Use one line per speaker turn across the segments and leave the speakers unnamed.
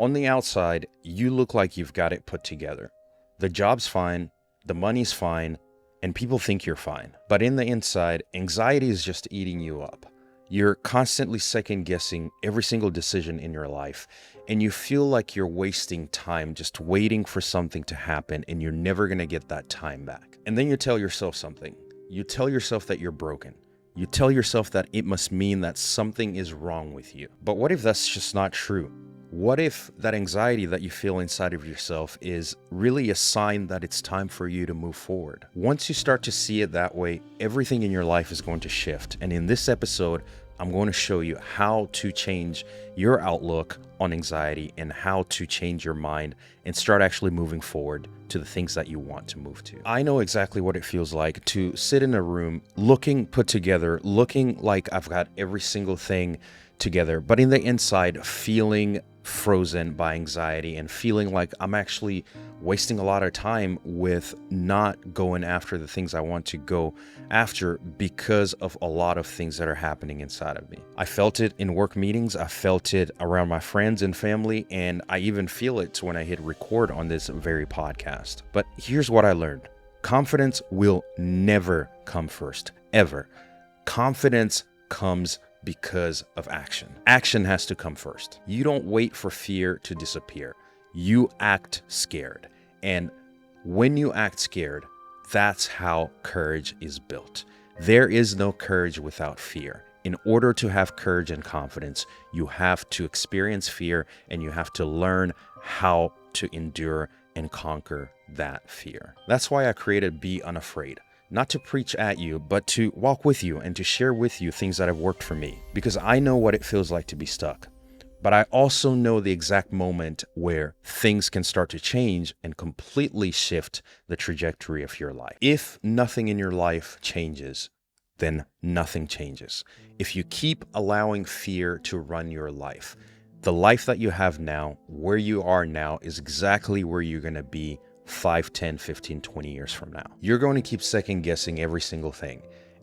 On the outside, you look like you've got it put together. The job's fine, the money's fine, and people think you're fine. But in the inside, anxiety is just eating you up. You're constantly second guessing every single decision in your life, and you feel like you're wasting time just waiting for something to happen, and you're never gonna get that time back. And then you tell yourself something. You tell yourself that you're broken. You tell yourself that it must mean that something is wrong with you. But what if that's just not true? What if that anxiety that you feel inside of yourself is really a sign that it's time for you to move forward? Once you start to see it that way, everything in your life is going to shift. And in this episode, I'm going to show you how to change your outlook on anxiety and how to change your mind and start actually moving forward to the things that you want to move to. I know exactly what it feels like to sit in a room looking put together, looking like I've got every single thing together, but in the inside feeling frozen by anxiety and feeling like I'm actually wasting a lot of time with not going after the things I want to go after because of a lot of things that are happening inside of me. I felt it in work meetings, I felt it around my friends and family, and I even feel it when I hit record on this very podcast. But here's what I learned. Confidence will never come first, ever. Confidence comes because of action. Action has to come first. You don't wait for fear to disappear. You act scared. And when you act scared, that's how courage is built. There is no courage without fear. In order to have courage and confidence, you have to experience fear and you have to learn how to endure and conquer that fear. That's why I created Be Unafraid. Not to preach at you, but to walk with you and to share with you things that have worked for me. Because I know what it feels like to be stuck. But I also know the exact moment where things can start to change and completely shift the trajectory of your life. If nothing in your life changes, then nothing changes. If you keep allowing fear to run your life, the life that you have now, where you are now, is exactly where you're going to be 5, 10, 15, 20 years from now. You're going to keep second guessing every single thing.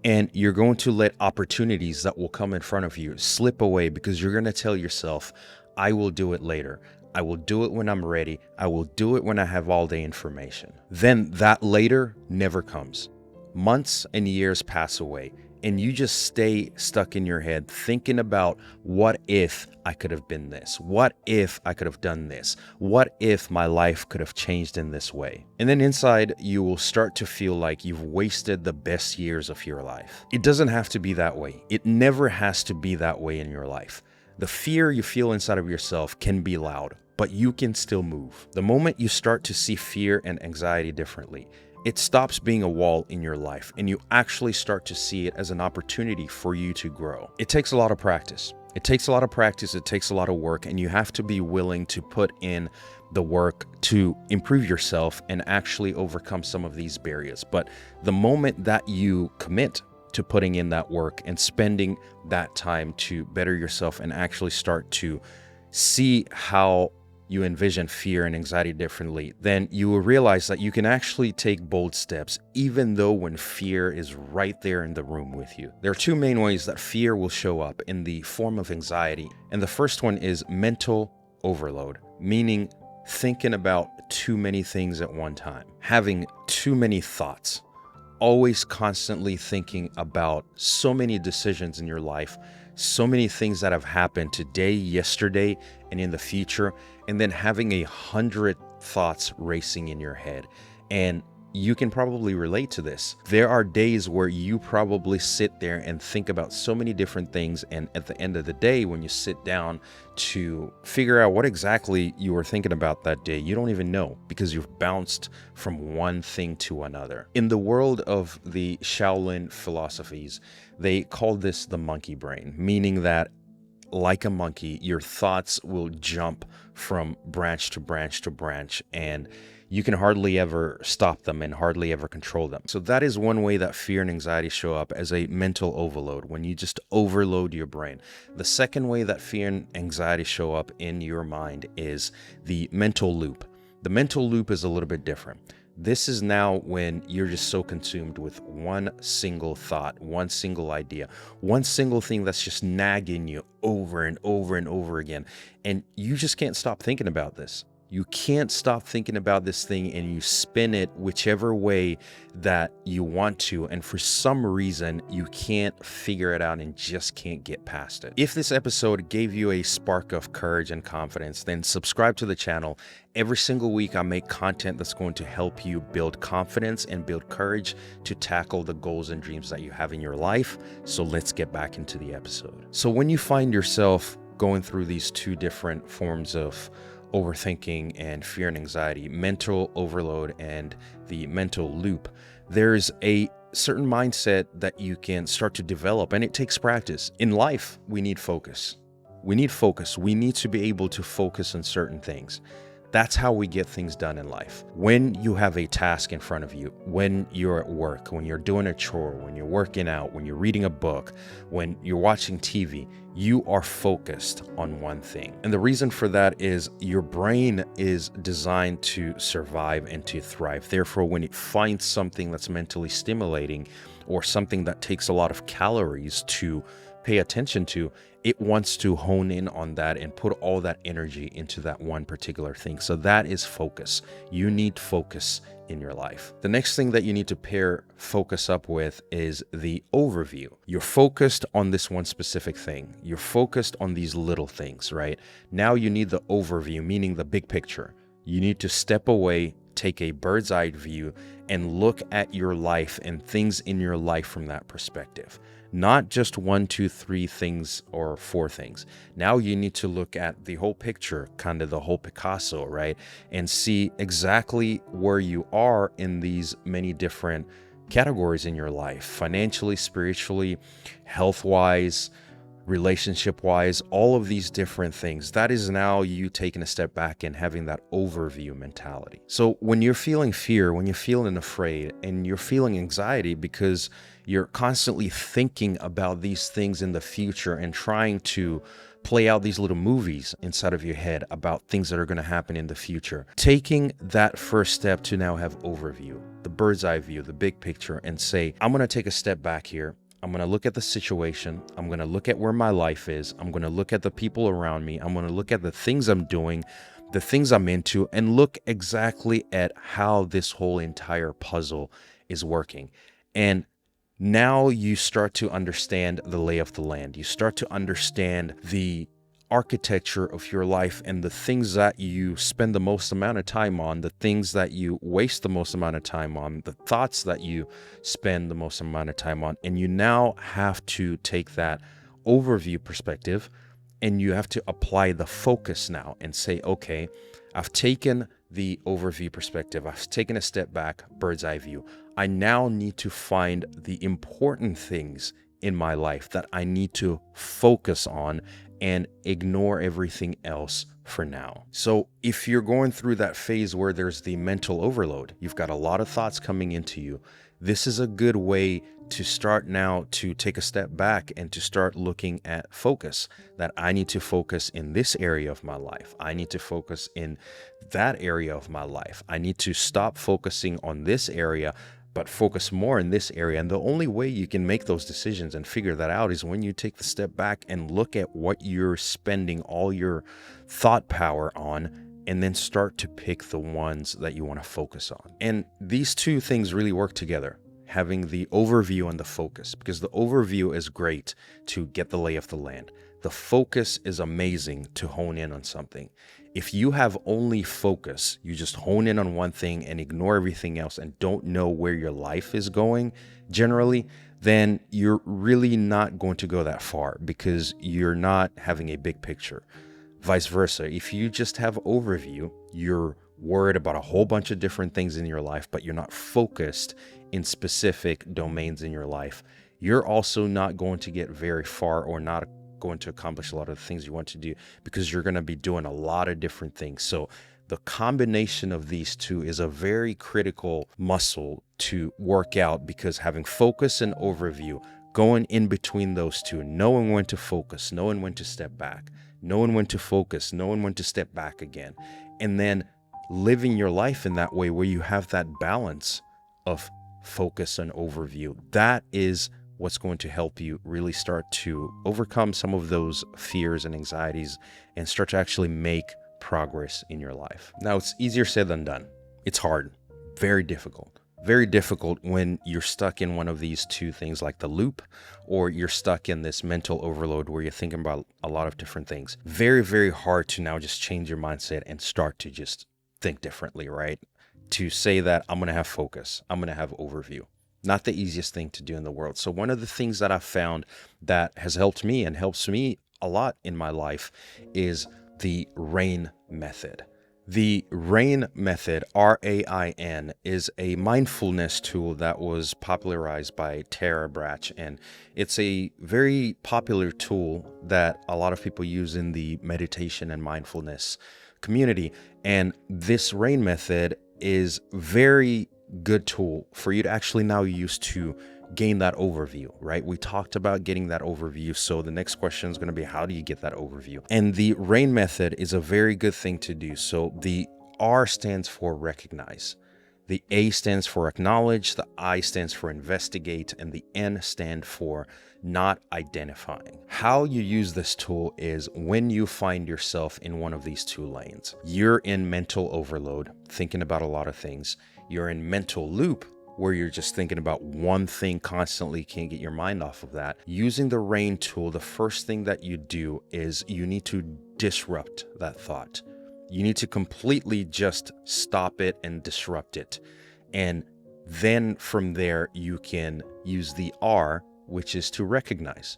And you're going to let opportunities that will come in front of you slip away because you're going to tell yourself, I will do it later. I will do it when I'm ready. I will do it when I have all the information. Then that later never comes. Months and years pass away. And you just stay stuck in your head thinking about what if I could have been this? What if I could have done this? What if my life could have changed in this way? And then inside, you will start to feel like you've wasted the best years of your life. It doesn't have to be that way. It never has to be that way in your life. The fear you feel inside of yourself can be loud, but you can still move. The moment you start to see fear and anxiety differently, it stops being a wall in your life and you actually start to see it as an opportunity for you to grow. It takes a lot of practice. It takes a lot of work, and you have to be willing to put in the work to improve yourself and actually overcome some of these barriers. But the moment that you commit to putting in that work and spending that time to better yourself and actually start to see how you envision fear and anxiety differently, then you will realize that you can actually take bold steps even though when fear is right there in the room with you. There are two main ways that fear will show up in the form of anxiety. And the first one is mental overload, meaning thinking about too many things at one time, having too many thoughts, always constantly thinking about so many decisions in your life, so many things that have happened today, yesterday, and in the future, and then having 100 thoughts racing in your head. And you can probably relate to this. There are days where you probably sit there and think about so many different things, and at the end of the day, when you sit down to figure out what exactly you were thinking about that day, you don't even know because you've bounced from one thing to another. In the world of the Shaolin philosophies, they call this the monkey brain, meaning that like a monkey, your thoughts will jump from branch to branch to branch, and you can hardly ever stop them and hardly ever control them. So that is one way that fear and anxiety show up, as a mental overload, when you just overload your brain. The second way that fear and anxiety show up in your mind is the mental loop. The mental loop is a little bit different. This is now when you're just so consumed with one single thought, one single idea, one single thing that's just nagging you over and over and over again. And you just can't stop thinking about this. You can't stop thinking about this thing, and you spin it whichever way that you want to. And for some reason, you can't figure it out and just can't get past it. If this episode gave you a spark of courage and confidence, then subscribe to the channel. Every single week, I make content that's going to help you build confidence and build courage to tackle the goals and dreams that you have in your life. So let's get back into the episode. So when you find yourself going through these two different forms of overthinking and fear and anxiety, mental overload and the mental loop, there's a certain mindset that you can start to develop, and it takes practice. In life, we need focus. We need focus. We need to be able to focus on certain things. That's how we get things done in life. When you have a task in front of you, when you're at work, when you're doing a chore, when you're working out, when you're reading a book, when you're watching TV, you are focused on one thing. And the reason for that is your brain is designed to survive and to thrive. Therefore, when it finds something that's mentally stimulating or something that takes a lot of calories to pay attention to, it wants to hone in on that and put all that energy into that one particular thing. So that is focus. You need focus in your life. The next thing that you need to pair focus up with is the overview. You're focused on this one specific thing. You're focused on these little things, right? Now you need the overview, meaning the big picture. You need to step away, take a bird's eye view, and look at your life and things in your life from that perspective. Not just 1, 2, 3 things or 4 things. Now you need to look at the whole picture, kind of the whole Picasso, right? And see exactly where you are in these many different categories in your life, financially, spiritually, health-wise, relationship-wise, all of these different things. That is now you taking a step back and having that overview mentality. So when you're feeling fear, when you're feeling afraid, and you're feeling anxiety because you're constantly thinking about these things in the future and trying to play out these little movies inside of your head about things that are going to happen in the future, taking that first step to now have overview, the bird's eye view, the big picture, and say, I'm going to take a step back here. I'm going to look at the situation. I'm going to look at where my life is. I'm going to look at the people around me. I'm going to look at the things I'm doing, the things I'm into, and look exactly at how this whole entire puzzle is working. And now you start to understand the lay of the land. You start to understand the architecture of your life and the things that you spend the most amount of time on, the things that you waste the most amount of time on, the thoughts that you spend the most amount of time on. And you now have to take that overview perspective and you have to apply the focus now and say, okay, I've taken the overview perspective. I've taken a step back, bird's eye view. I now need to find the important things in my life that I need to focus on and ignore everything else for now. So if you're going through that phase where there's the mental overload, you've got a lot of thoughts coming into you, this is a good way to start now to take a step back and to start looking at focus, that I need to focus in this area of my life. I need to focus in that area of my life. I need to stop focusing on this area, but focus more in this area. And the only way you can make those decisions and figure that out is when you take the step back and look at what you're spending all your thought power on, and then start to pick the ones that you want to focus on. And these two things really work together, having the overview and the focus, because the overview is great to get the lay of the land. The focus is amazing to hone in on something. If you have only focus, you just hone in on one thing and ignore everything else and don't know where your life is going generally, then you're really not going to go that far because you're not having a big picture. Vice versa, if you just have overview, you're worried about a whole bunch of different things in your life, but you're not focused in specific domains in your life, you're also not going to get very far or not going to accomplish a lot of the things you want to do because you're going to be doing a lot of different things. So the combination of these two is a very critical muscle to work out, because having focus and overview, going in between those two, knowing when to focus, knowing when to step back, knowing when to focus, knowing when to step back again, and then living your life in that way where you have that balance of focus and overview. That is what's going to help you really start to overcome some of those fears and anxieties and start to actually make progress in your life. Now, it's easier said than done. It's hard, very difficult. Very difficult when you're stuck in one of these two things, like the loop, or you're stuck in this mental overload where you're thinking about a lot of different things. Very, very hard to now just change your mindset and start to just think differently, right? To say that I'm going to have focus, I'm going to have overview. Not the easiest thing to do in the world. So one of the things that I've found that has helped me and helps me a lot in my life is the RAIN method. The RAIN method, RAIN, is a mindfulness tool that was popularized by Tara Brach, and it's a very popular tool that a lot of people use in the meditation and mindfulness community. And this RAIN method is very good tool for you to actually now use to gain that overview, right? We talked about getting that overview. So the next question is going to be, how do you get that overview? And the RAIN method is a very good thing to do. So the R stands for recognize. The A stands for acknowledge, the I stands for investigate, and the N stand for not identifying. How you use this tool is when you find yourself in one of these two lanes. You're in mental overload, thinking about a lot of things. You're in mental loop, where you're just thinking about one thing constantly, can't get your mind off of that. Using the RAIN tool, the first thing that you do is you need to disrupt that thought. You need to completely just stop it and disrupt it. And then from there, you can use the R, which is to recognize.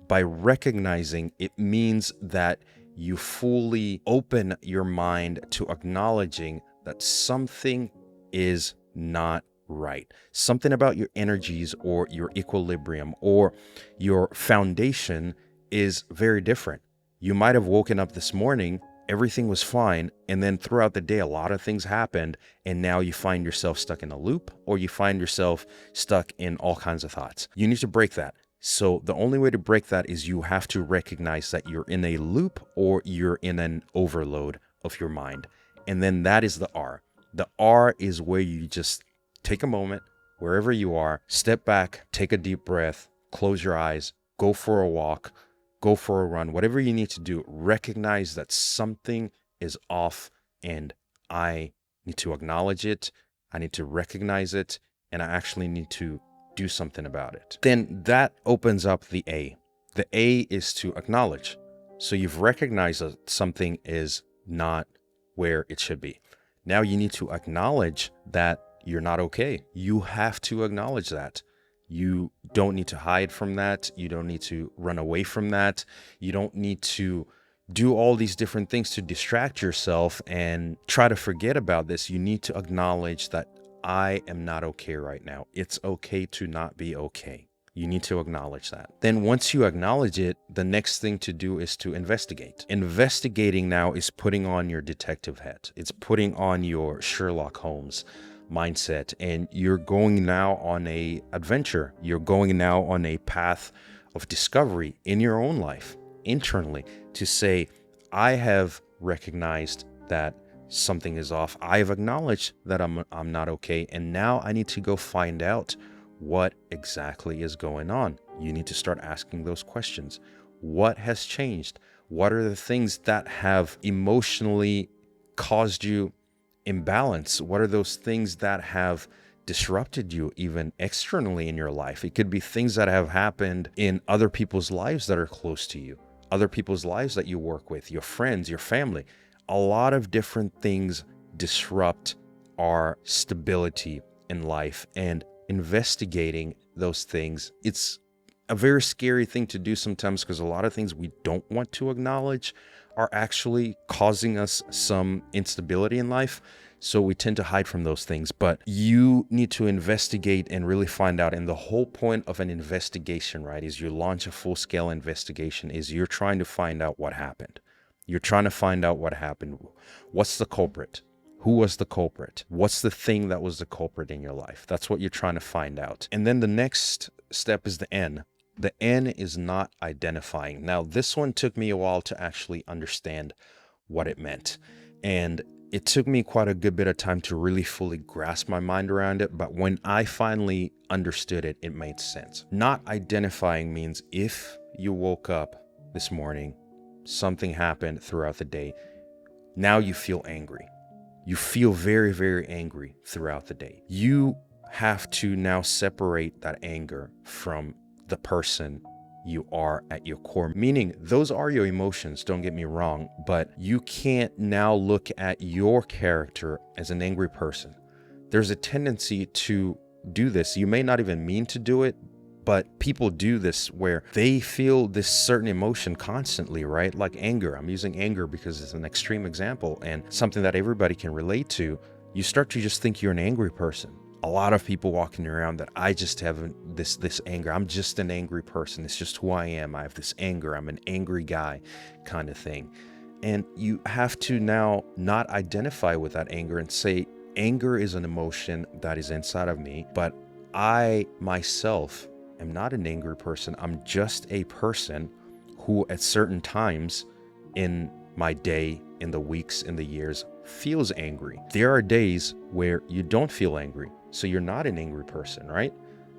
By recognizing, it means that you fully open your mind to acknowledging that something is not right. Something about your energies or your equilibrium or your foundation is very different. You might have woken up this morning, everything was fine, and then throughout the day, a lot of things happened, and now you find yourself stuck in a loop, or you find yourself stuck in all kinds of thoughts. You need to break that. So the only way to break that is you have to recognize that you're in a loop or you're in an overload of your mind. And then that is the R. The R is where you just take a moment, wherever you are, step back, take a deep breath, close your eyes, go for a walk, go for a run, whatever you need to do. Recognize that something is off and I need to acknowledge it. I need to recognize it, and I actually need to do something about it. Then that opens up the A. The A is to acknowledge. So you've recognized that something is not where it should be. Now you need to acknowledge that you're not okay. You have to acknowledge that. You don't need to hide from that. You don't need to run away from that. You don't need to do all these different things to distract yourself and try to forget about this. You need to acknowledge that I am not okay right now. It's okay to not be okay. You need to acknowledge that. Then once you acknowledge it, the next thing to do is to investigate. Investigating now is putting on your detective hat. It's putting on your Sherlock Holmes mindset, and you're going now on a adventure. You're going now on a path of discovery in your own life, internally, to say, I have recognized that something is off. I've acknowledged that I'm not okay, and now I need to go find out what exactly is going on. You need to start asking those questions. What has changed? What are the things that have emotionally caused you imbalance? What are those things that have disrupted you even externally in your life? It could be things that have happened in other people's lives that are close to you, other people's lives that you work with, your friends, your family. A lot of different things disrupt our stability in life, and investigating those things, it's a very scary thing to do sometimes, because a lot of things we don't want to acknowledge are actually causing us some instability in life. So we tend to hide from those things, but you need to investigate and really find out. And the whole point of an investigation, right, is you launch a full-scale investigation, is you're trying to find out what happened. You're trying to find out what happened. What's the culprit? Who was the culprit? What's the thing that was the culprit in your life? That's what you're trying to find out. And then the next step is the N. The N is not identifying. Now, this one took me a while to actually understand what it meant. And it took me quite a good bit of time to really fully grasp my mind around it. But when I finally understood it, it made sense. Not identifying means if you woke up this morning, something happened throughout the day, now you feel angry. You feel very, very angry throughout the day. You have to now separate that anger from the person you are at your core, meaning those are your emotions, don't get me wrong, but you can't now look at your character as an angry person. There's a tendency to do this. You may not even mean to do it, but people do this where they feel this certain emotion constantly, right? Like anger. I'm using anger because it's an extreme example and something that everybody can relate to. You start to just think you're an angry person. A lot of people walking around that I just have this anger. I'm just an angry person. It's just who I am. I have this anger. I'm an angry guy kind of thing. And you have to now not identify with that anger and say, anger is an emotion that is inside of me, but I myself am not an angry person. I'm just a person who at certain times in my day, in the weeks, in the years, feels angry. There are days where you don't feel angry, so you're not an angry person, right?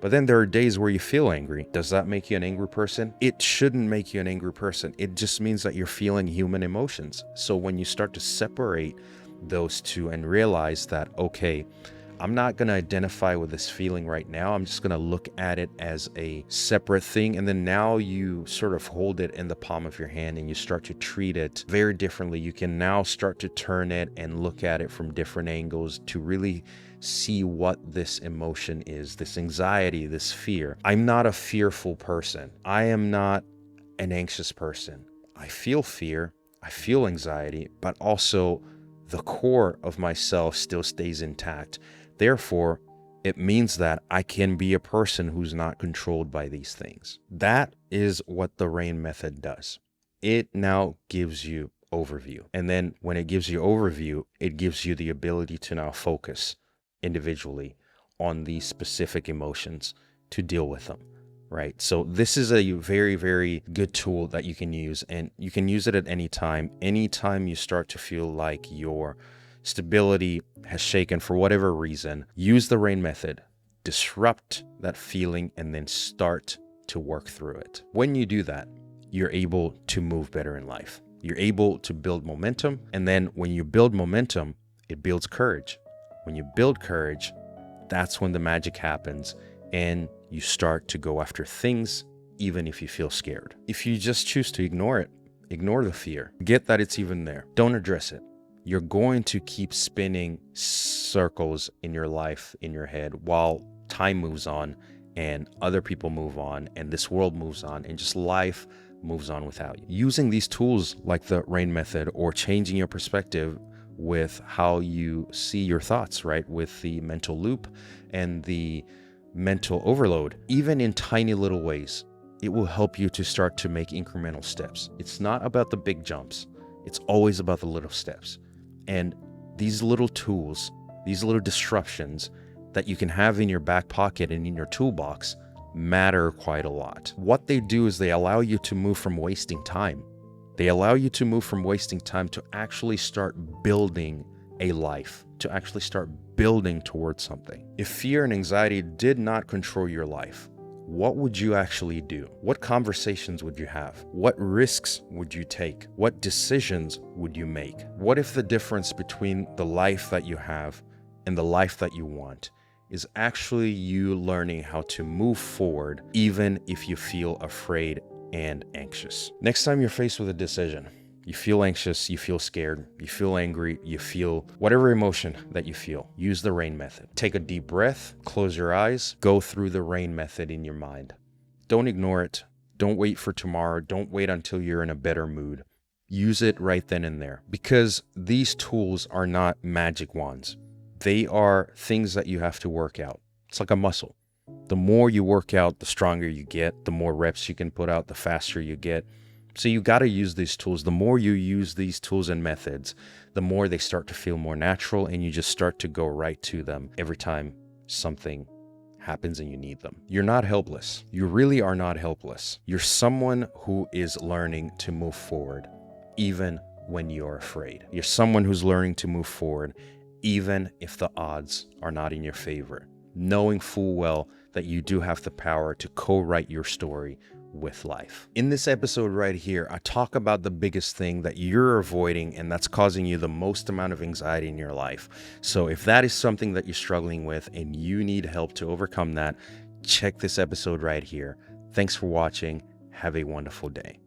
But then there are days where you feel angry. Does that make you an angry person? It shouldn't make you an angry person. It just means that you're feeling human emotions. So when you start to separate those two and realize that, okay, I'm not going to identify with this feeling right now. I'm just going to look at it as a separate thing. And then now you sort of hold it in the palm of your hand and you start to treat it very differently. You can now start to turn it and look at it from different angles to really see what this emotion is, this anxiety, this fear. I'm not a fearful person. I am not an anxious person. I feel fear. I feel anxiety, but also the core of myself still stays intact. Therefore, it means that I can be a person who's not controlled by these things. That is what the RAIN method does. It now gives you overview. And then when it gives you overview, it gives you the ability to now focus individually on these specific emotions to deal with them, right? So this is a very, very good tool that you can use, and you can use it at any time. Anytime you start to feel like your stability has shaken for whatever reason, use the RAIN method, disrupt that feeling, and then start to work through it. When you do that, you're able to move better in life. You're able to build momentum. And then when you build momentum, it builds courage. When you build courage, that's when the magic happens and you start to go after things, even if you feel scared. If you just choose to ignore it, ignore the fear, get that it's even there, don't address it, you're going to keep spinning circles in your life, in your head, while time moves on and other people move on and this world moves on and just life moves on without you. Using these tools like the RAIN method or changing your perspective with how you see your thoughts, right? With the mental loop and the mental overload, even in tiny little ways, it will help you to start to make incremental steps. It's not about the big jumps. It's always about the little steps. And these little tools, these little disruptions that you can have in your back pocket and in your toolbox matter quite a lot. What they do is they allow you to move from wasting time. They allow you to move from wasting time to actually start building a life, to actually start building towards something. If fear and anxiety did not control your life, what would you actually do? What conversations would you have? What risks would you take? What decisions would you make? What if the difference between the life that you have and the life that you want is actually you learning how to move forward, even if you feel afraid and anxious? Next time you're faced with a decision, you feel anxious, you feel scared, you feel angry, you feel whatever emotion that you feel, use the RAIN method. Take a deep breath, close your eyes, go through the RAIN method in your mind. Don't ignore it. Don't wait for tomorrow. Don't wait until you're in a better mood. Use it right then and there, because these tools are not magic wands. They are things that you have to work out. It's like a muscle. The more you work out, the stronger you get, the more reps you can put out, the faster you get. So you got to use these tools. The more you use these tools and methods, the more they start to feel more natural, and you just start to go right to them every time something happens and you need them. You're not helpless. You really are not helpless. You're someone who is learning to move forward, even when you're afraid. You're someone who's learning to move forward, even if the odds are not in your favor, knowing full well that you do have the power to co-write your story with life. In this episode right here, I talk about the biggest thing that you're avoiding and that's causing you the most amount of anxiety in your life. So if that is something that you're struggling with and you need help to overcome that, check this episode right here. Thanks for watching. Have a wonderful day.